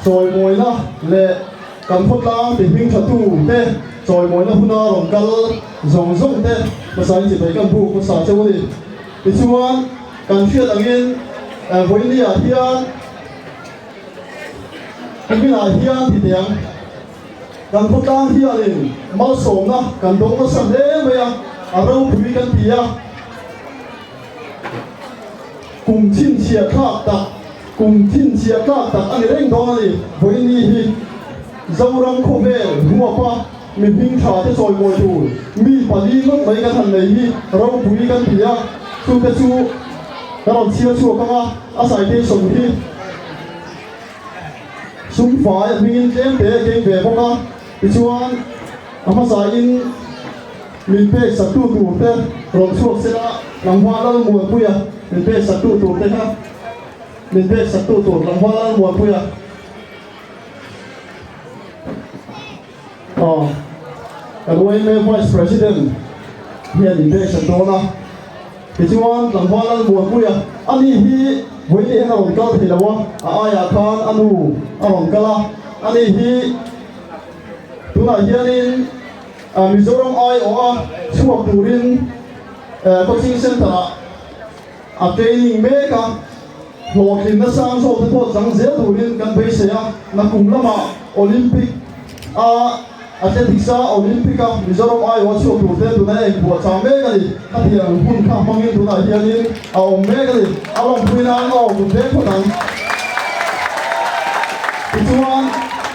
rồi mồi na lệ cầm phốt lang thì huynh thật tu thế rồi mồi na huna rồng cal rồng rồng thế mà sai chỉ phải cầm bu mà sai cho đi thì chuan cần thiết là nghiên với đi à hiền cái là hiền thì tiếng cần phốt lang hiền thì mau sớm na cần đông nó sẵn đấy bây giờ ở đâu quý cần gì à cùng thiên chia khác đặc cùng thiên chia khác đặc anh ấy đó này với đi dâu răng khô về mua pa mình bình thả thế rồi ngồi tù mi phải đi mất mấy cái thằng này đi rau quý cần gì à chú cái chú cái bọn chia chú các bạn à sai thế sống đi súng phải mình em để về không à thì chú anh mà sai in mình phải sát tu thế rồi chú sẽ là làm hoa lâu mùa cuối à mình phải sát tu thế ha mình phải sát tu làm hoa lâu mùa cuối à cái đôi em vice president hiện đi về sát tu na thì chú anh làm hoa lâu mùa cuối à anh đi với đi nó còn có thì là what ai à con anh cái là anh đi tu là hiện in Mizoram ai ở chuộc turin coaching center training meka lokin na sang so to jang zel turin kan be se na kum lama olympic athletics olympic Mizoram ai ở chuộc tu te tu na ek bo chang me ka ni a thiang hun kha mangin tu na hianin au me ka ni along puina no bu te khonan chuan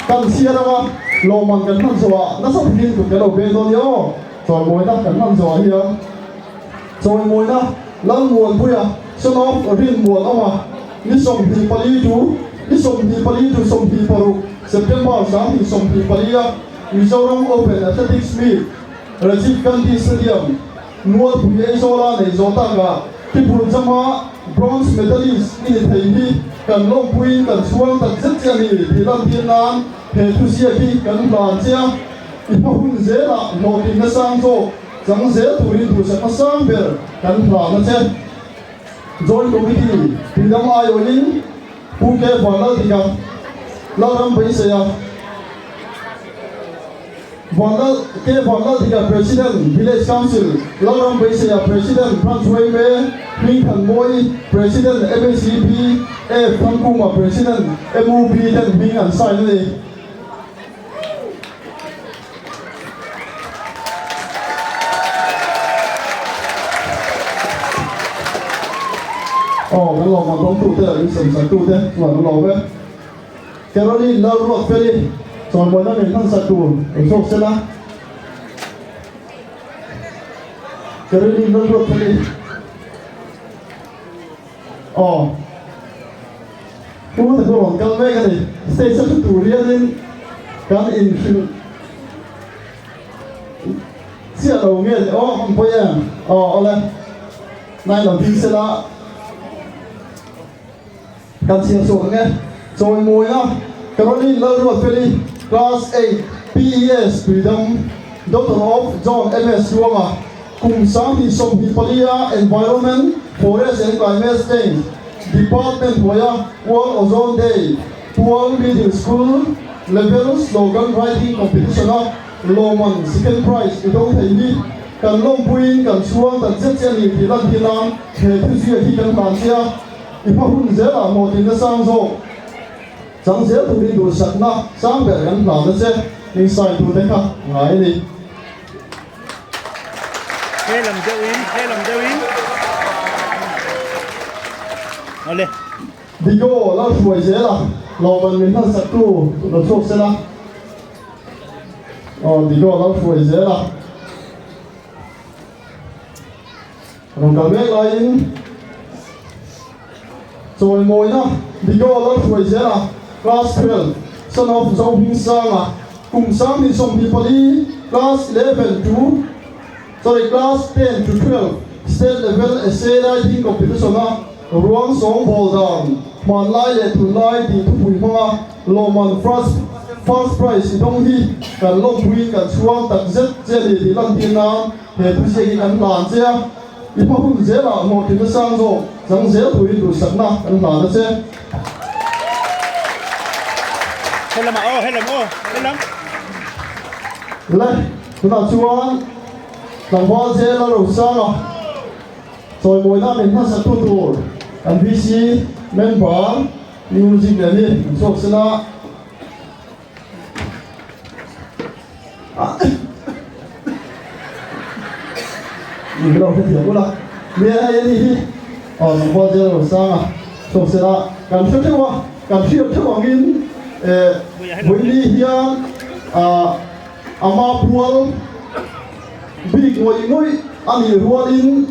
kan siarawa lo man kan han zoa na so hin tu ke lo be do yo rồi mồi na kan han zoa hi rồi mồi na lang muan puya so no rin muan ama ni som hi pali tu som hi paru September sang hi som hi pali ya Mizoram Open Athletics Meet Rajiv Gandhi Stadium nuo puya isola nei zota ga tipul jama bronze medalist ni thei hi kan long pui kan chuang tak zet chani thilam tin nan he thu sia ki kan plan chia ipa hun zela no tin na sang so jang zel turin tu sa sang ber kan plan na che joint committee pidam ayolin puke bala diga laram bai se ya bala diga president village council laram bai se ya president Francois me Ping Than Moi president MACP Thangkuma president MOB dan Bing an sai ni kan lo ma dong tu te in sem sa tu te ma lo ve Caroline la ro feli so mo na ni kan sa tu so se la Caroline la ro feli cũng có thể còn căn mấy cái này xây dựng tủ riêng lên căn in chia đầu nghe thì không phải lên này là tin sẽ là căn chia xuống nghe rồi mùi á cái đó đi lâu rồi phải đi class 8 PES freedom Doctor of John MS luôn à cùng sáng thì sống thì Palia environment forest and climate change Department Hoya World Ozone Day World Middle School Level Slogan Writing Competition Loman Second Prize Idong Thầy Đi Cần Long Puin Cần Suang Cần Zet Chen Ni Thì Lan Thiên Nam Hệ Thư Duy Thi Cần Tàn Chia Ipa Hun Zé Là Một Tình Đã Sang Dô Chẳng Zé Thủ Đi Đủ Sạch Na Sang Bẻ Gắn Làm Đã Zé Nhưng Sai Thủ Thế Khá Ngãi Đi Hê Lâm Dâu In Oleh. Digo la thuai je la lo man min han satu lo chok se la digo la thuai je la rong ka me la in choi moi na digo la thuai je la class 12 son of Zhou Hing Sang cùng sang thì song thì pali class 11 to class 10 to 12 state level essay writing competition ruang song ball down man lai le thun lai ti thu pui ma lo man first prize dong hi kan lo pui kan chuang tak zet che li di lan tin na he tu se ki kan lan che ipa hun je la mo ti na sang zo jang je tu ri du sak na kan la na che hết làm ô hết làm ô hết lắm lấy chúng ta chuan làm hoa dễ là đầu sang à rồi mỗi năm mình phát sản tu NPC member music này đi số xin á mình đâu phải thiếu quá là nghe hay đi làm hoa dễ là đầu sang à số xin á cảm thấy thế nào cảm thấy thế nào nghìn với đi hiang ama pual big ngồi anh đi ruột in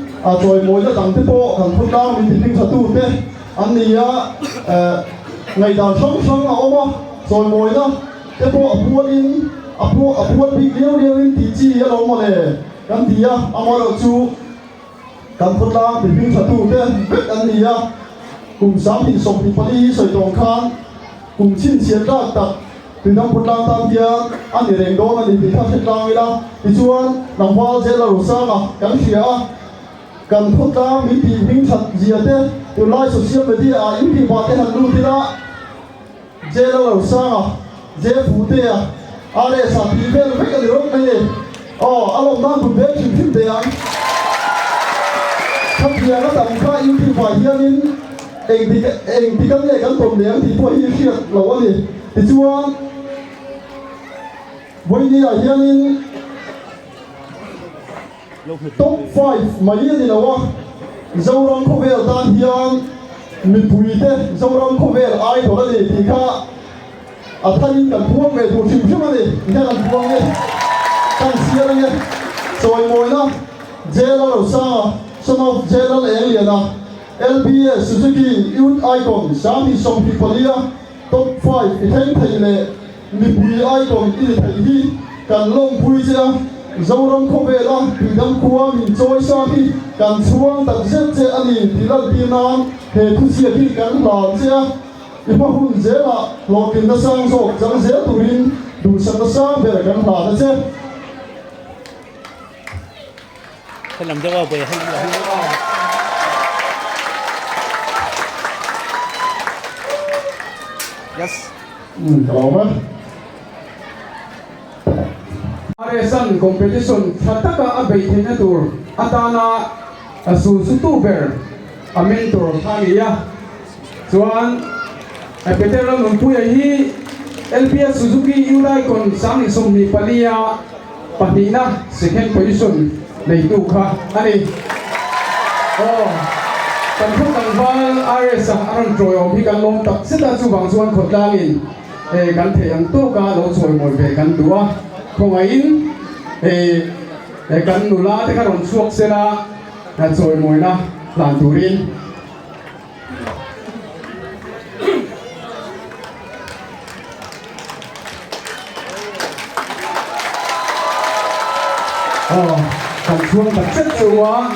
rồi mỗi lần tặng tiếp bộ thằng thôn đào mình tìm thật tu thế anh đi ngày đầu sống sống là ôm rồi mỗi lần tiếp bộ pual in pual big liêu in tí chi ở đâu mà này cái gì ama đầu chú thằng thôn đào mình tìm thật tu thế biết anh đi cùng sáng thì sống thì phải đi sợi đồng khan cùng chín chiến ra tập từ năm một năm tam kia anh để đánh đó anh để tham gia lang đó thì chuan làm hoa dễ là đồ sang à cắn xỉa cần thuốc lá mỹ thì hình thật gì thế từ lai social media những thì bảo thế hành luôn thế đó dễ là đồ sang à dễ phụ thế à đây sản phẩm về mấy cái điều này anh làm đang cùng bé chụp phim đấy anh thằng kia nó tầm khai những thì phải hiện in anh thì cái này cái tồn lượng thì phải hiện hiện là gì thì chuan với đi là hiện in top 5 mấy gì đâu dâu rong không về tan hiện mình bùi thế dâu rong không về ai đó là gì thì cả thay cần thuốc về thủ chịu trước là gì nghe là thuốc nghe càng xia là nghe rồi ngồi nó dễ là đầu xa xong rồi dễ là anh liền à LBS Suzuki Youth Icon sáng thì xong thì phải đi top 5 thì thấy thầy lệ mình bùi icon đi thầy đi cần lông bùi chứ dâu rong không về đó thì đâm qua mình trôi xa đi cần xuống tận giết chế anh thì lần đi nam thì thu xia đi cần làm chứ thì mà hun dễ là lo kinh nó sang rồi chẳng dễ tụi mình đủ sang nó sang về cần làm chứ hết làm cho về hay là yes đó Aresan competition hataka abei thena tur atana asu sutuber a mentor thania chuan a veteran umpuya hi LPS Suzuki Ulai kon sami somni palia pahnina second position nei tu kha ani kan thuk kan wal RS aron troyo hi kan lom tak seta chu bang chuan khotlangin kan the ang tu ka lo choi moi ve kan dua khongain kan nula te karon suak sela na choi moi na lan turin kan chuang tak set chuwa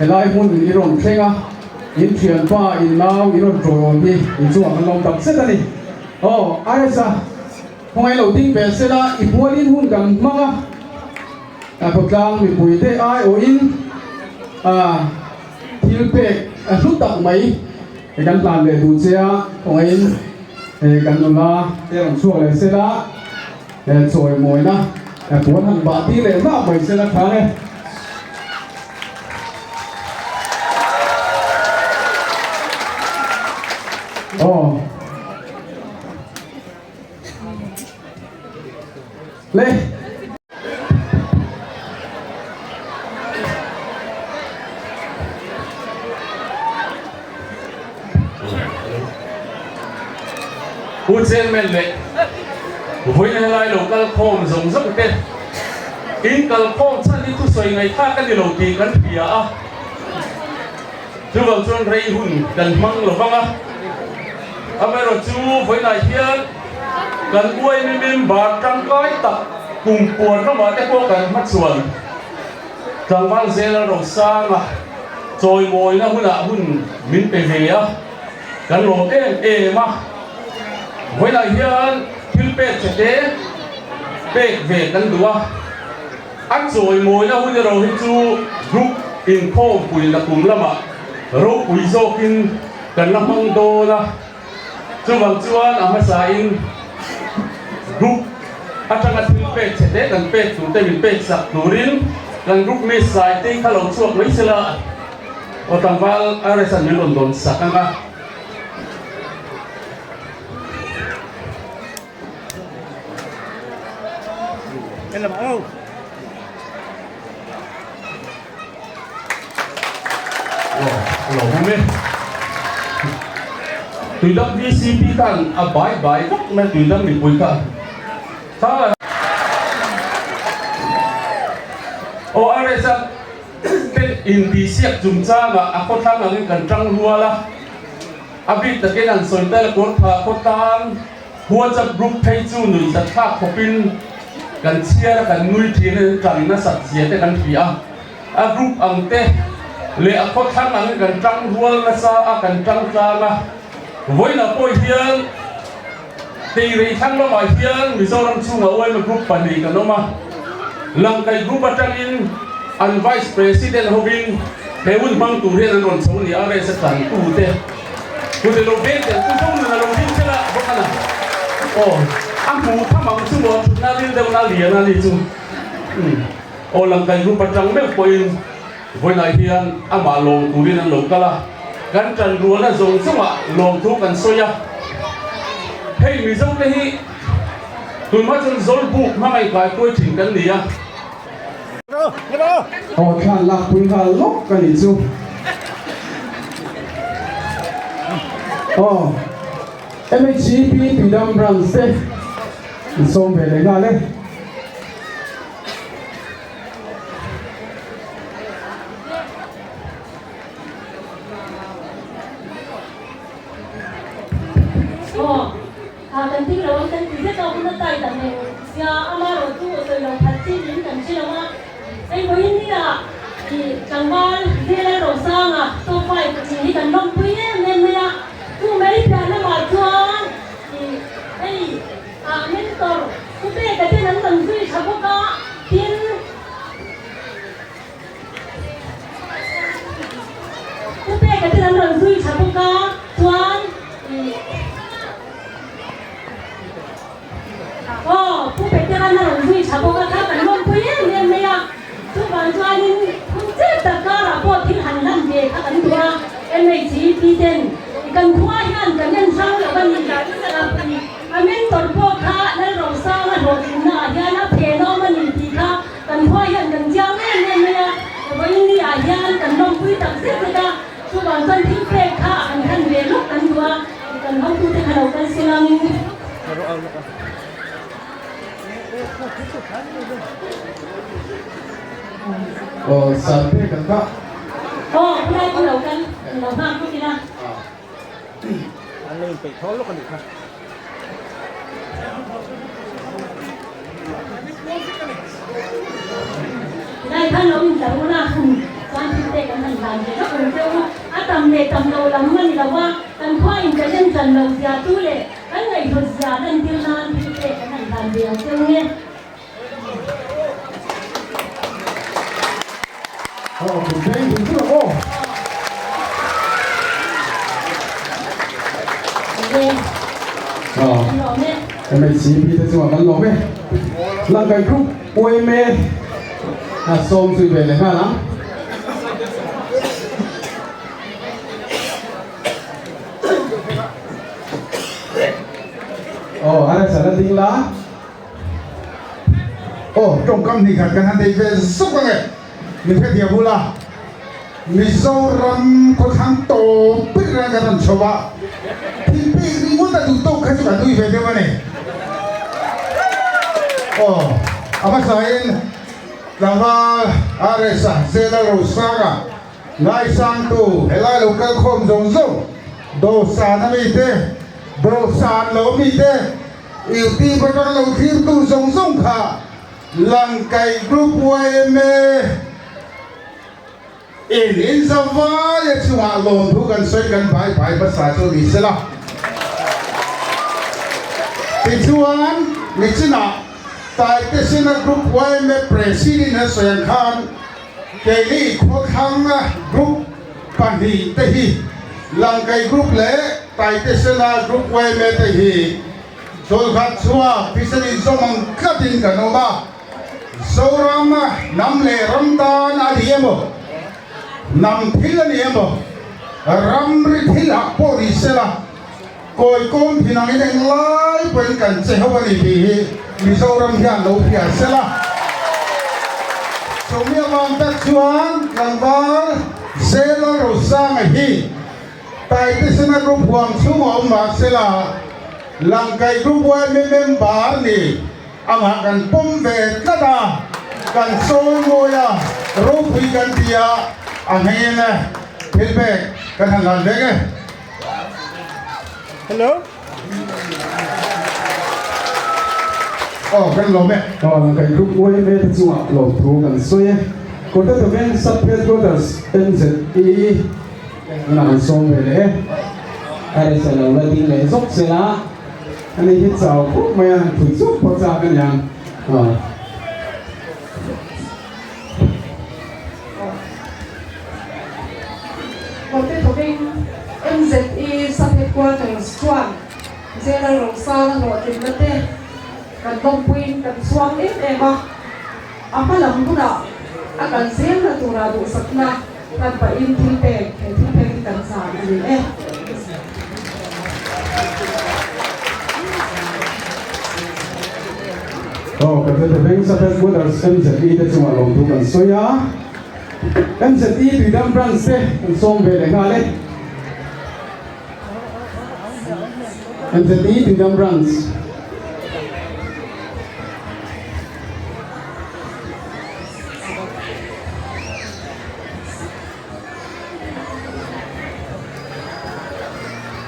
elai mun iron thenga in thian pa in lau iron troyon hi in chuang kan lom tak set ani aresa không ai đầu tiên về sẽ là ít mua in hun gần măng phục trang mình bùi thế ai ở in thiếu bể rút tặng mấy cái căn bản để đủ xe không ai in gần là để làm xuồng này sẽ là rồi mồi na cuốn hàng bát tí để ra mấy sẽ là khá này lên hút sen men lệ với này lại lục cal phom giống rất tên in cal phom chân đi thu xoay ngày khác cái điều đầu tiên cái gì chú vợ chuan rây hun cần măng lục văng bây giờ chú với này hiện cần quay mình bạc trăng coi tập cùng cuốn nó mà cái cô cần mắt xuồng trăng vang xe là đầu sang rồi ngồi nó hun mình về về cần lộ cái mà với lại hiện thiếu bể chạy thế bể về cần đua ăn rồi ngồi nó hun rồi hình chú group in phô quỳ là cùng lắm rồi quỳ do kinh cần làm mong đô là chu wang chuan ama sa in group atanga thil pek chete kan pek tu te min pek sak turin kan group me sai te khalo chuak mai sela o tangwal aresan min london sakanga cái làm áo lo me tùy đâm VCP kan a bai bai tak me tùy đâm mi pui kan ta o aresan ten in di siak zum cha nga a ko thang ang kan trăng lua la abit ta kenan son ta la ko tha ko tan huan cha group thai chu nui ta tha khopin kan chia kan nui thi ne kan na sat sia te kan thia a group ang te le a ko thang ang kan trăng hual na sa a kan trăng cha na với là tôi hiền thì rồi thằng nó mà hiền vì sao làm chung ở ngoài mà group bản địa cả nó mà làm cái group ở trong in anh vice president Hobin thế vẫn mang tủ riêng anh còn sống thì ở đây sẽ thành tủ thế lâu bên thì cũng không là lâu bên thế là bốc anh anh phụ thằng bằng chung một na liên đâu na liền na đi chung làm cái group ở trong mấy કોઈ với lại hiền anh mà lồng tủ riêng anh lồng cả làกันจันรัวนะจงสมะลงทุกันโซยาเฮ้ยมีจงเลยตุนมาจนโซลบุกมาไม่กลายตัวถึงกันเนี่ย โอ้ท่านลักคุณท่านลกกันอีกจูโอ้MHP ตุยดำบรันเซ่ส่งไปเลยกันเลยกันที่เราเป็นที่เราคนไทยแต่เนี่ยยาอามาเราตัวเราพัดที่ลิ้นกันใช่ไหมไอ้คนนี้อ่ะที่จังหวัดที่เราสร้างอ่ะตัวไฟก็ที่กันน้องพี่เนี่ยเนี่ยตัวไม่ได้เป็นอะไรจวนที่ไอ้เมนเตอร์ตัวเด็กก็ที่นั้นตั้งใจชอบก็ทิ้งตัวเด็กก็ที่นั้นตั้งใจชอบก็จวนผู้เป็นเจ้าหน้าที่ชาวบ้านกันล้มไปเนี่ยไม่ยากทุกวันจวนคุณเจ้าตะการะพอที่หันหลังเด็กกันตัวMHP denกันทั่วยันกันยันสร้างแล้วกันนี่กันนะครับอันนี้ตอนพวกข้าในเราสร้างแล้วเราหน้ายันนะเพนอมันนี่ที่ข้ากันทั่วยันกันเจ้าเนี่ยไม่ยากวันนี้ยันกันล้มไปตักเสียกันทุกวันจวนที่เพกข้าอันทันเวลุกันตัวกันห้องผู้ที่เรากันสิลังโอ้สัตว์เพศกันก็ไม่ได้เรากันเราห้ามพวกนี้นะ anh lên bị thối lúc anh được ha ได้ท่านเราอินแต่ว่าการที่เด็กกันนั่นหลานเด็กก็คงจะว่าอาตามเด็กตามเราหลังมันเราว่าการคว้าอินจะเล่นจันเราเสียตู้เลยกันไงเขาเสียนั่นที่นั่นที่เด็กกันนั่นหลานเดียวเจ้าเนี่ยโอ้คุณเพ่งคุณเชื่อโอ้MHP ที่จังหวัดนั้นหลงไหมหลังการกรุ๊ปโอเอเมส่งสื่อไปเลยค่ะหลังโอ้อะไรสารดิ้งละโอ้ตรงคำนี้ขัดกันทันทีเป็นสุกเลยมีแค่เดียวพูดละมิโซรัมคนข้างโตปิดแรงกันชาวบ้านที่ปีนี้มันจะดูโตขึ้นกันด้วยเป็นยังไงโอ้อามาใส่เราว่าอะไรสักเซลล์เราสร้างอะนายสร้างตัวเฮลัยลูกเกอร์คมจงจงโดสานไม่เต้โดสานเราไม่เต้อีกที่ประกันเราทีมตัวจงจงค่ะลังไก่กรุ๊ปไว้เมอินสวายชัวร์ลงทุกันใช้กันไปภาษาโจดิสละติดชวนมิชนะตายเตชินะกรุ๊ปไว้เมประธานนะส่วนข้างเกลี่ขวดข้างนะกรุ๊ปปันดีเตหีลังไก่กรุ๊ปเล่ tại thế là group quay mẹ thế hi rồi khát xua thì sẽ đi trong mong khát tin cả nó ba sâu ram nằm lệ ram ta na đi em nằm thil anh em ram ri thil à po đi sẽ là coi con thì nàng ấy lại bên cạnh sẽ không có gì vì sâu ram hiện lâu thì sẽ là chúng em mong tất chuan gần vào sẽ là rồi sang ngày hi tại thế sẽ là group hoàng xuống ông mà sẽ là lang kai group one member ni ang akan pom về tất cả kan soi moya ro phi kan dia ang hen feedback kan hangan dege Hello. kan lo me lang kai group way me ta chuwa lo thu kan soye ko ta ben Sapet Brothers NZE na kan som về le ai sẽ lo la tin le zok se la anh ấy hít sầu phút mà thử giúp bao giờ cái nhà một cái thuộc bên NZE Sapet Brothers Chuan giờ là rồng sao là nổi tiếng nhất đấy cần công quyền cần xoang ít em apa làm cũng được akan riêng là tụi nào đủ sắc na cần phải in thi bè cần sản gì em cái thứ bên Sapet Brothers NZE để chúng ta làm thuกันsoi á NZE từ đám branch thế kan som về để ngài đấy NZE từ đám branch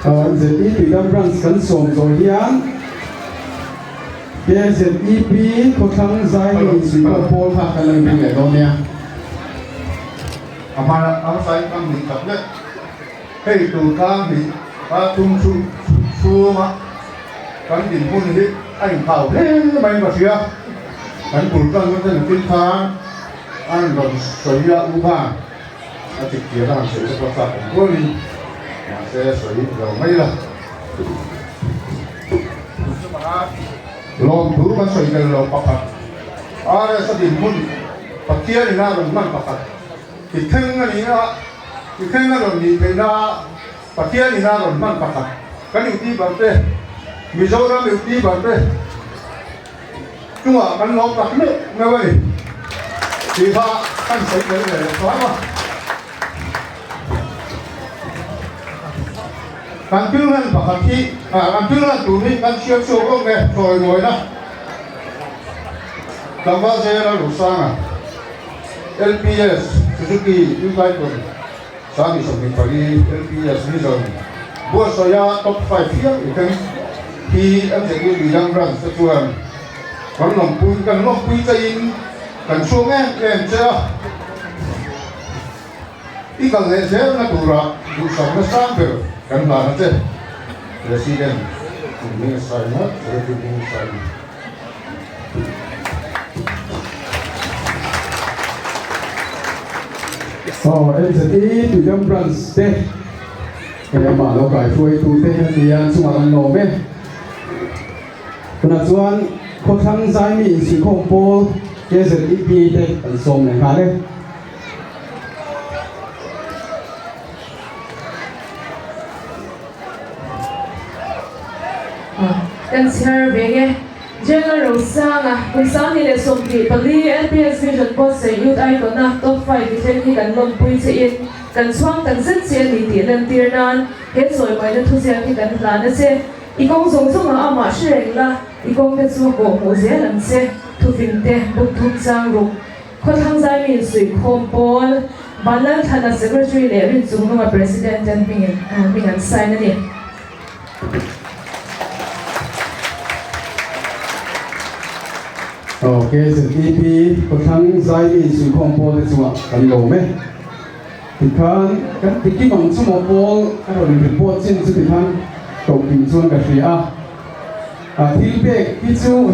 NZE từ đám branch kan som rồi hian KZEP có thắng giải nghị sự của Paul Hạc là lần này đâu nha. amara sai kam ni kap le hei tu ka ni pa tum su ma kan din hun hi anh khảo thế mày mà xía kan pul kan kan tin tha an don soya uba a ti kia ran se ko sa ko ni ma se soi lo mai la lom tu kan soi kan lo papat are sa din hun pakia ni na ron man papat thì thân anh là nhìn thấy na và kia thì na rồi mang bạc cái điều đi bằng thế mình dâu ra mình đi bằng thế chung là cái lon bạc nữa nghe vậy thì ta anh sẽ để xóa mà càng cứ hơn bạc khi càng cứ hơn tụi mình càng siêu siêu không nghe rồi ngồi đó làm bao giờ là đủ sang LPS Suzuki United Sami Sami Pali LPS Vision Bua Soya top 5 here ikan hi am sẽ đi đang run sẽ chuan còn lòng pui chain kan xuống em chưa đi cần lẽ sẽ là đủ ra đủ sống nó sáng được kan là nó chứ president ini saya jadi saya NZE từ đám branch thế cái mà nó cải phui tu thế thì chúng ta làm nôm ấy còn chuan có thằng giải mi sự không Paul KZEP thế anh som này khá đấy kan share về nghe Jenga Rosanga Wisani le sompi pali LPS Vision Post Youth Icon na top 5 vision hi kan lom pui che in kan chuang kan zet che ni ti nan tir nan he soi mai na thu sia ki kan hla na che i kong zong zong a ma shreng la i kong te chu ko mo ze lan che thu fin te bu thu chang ru kho thang zai min sui khom pol balan thana secretary le rin chung no president and ming an sign ani KZEP có thằng giải nghị sự không Paul để chúng ta cần lỗ mấy thì cái cái bằng số một Paul cái rồi report trên sự thì khăn tổng bình chuan cái gì à thì bé cái chú